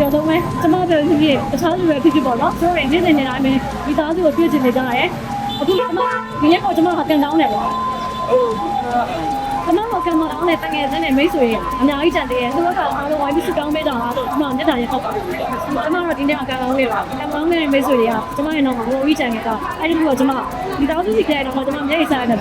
ပြောတော့မယ်ကျမတို့ဒီနေ့တခြားလူတွေဖြစ်ဖြစ်ပေါ့နော်ဆိုတော့နေ့စဉ်နေ့တိုင်းပဲဒီသားစုကိုပြည့်ချင်နေကြတယ်အခုကျမဒီနေ့တော့ကျမကကန်တောင်းတယ်ပေါ့ကျမကကန်မတောင်းတဲ့တကယ်စနဲ့မိတ်ဆွေရအများကြီးကြံသေးတယ်သူတို့ကအားလုံးဝိုင်းပြီးစကောင်းပေးတာလားဆိုကျမမျက်နှာရခောက်ပါတယ်ကျမတော့ဒီနေ့ကကန်တောင်းနေပါကန်တောင်းနေတဲ့မိတ်ဆွေတွေကကျမရဲ့တော့ဘိုးကြီးကြံနေတာအဲ့ဒီကကျမဒီသားစုစီခဲ့တော့ကျမမျက်ရည်စားရတယ်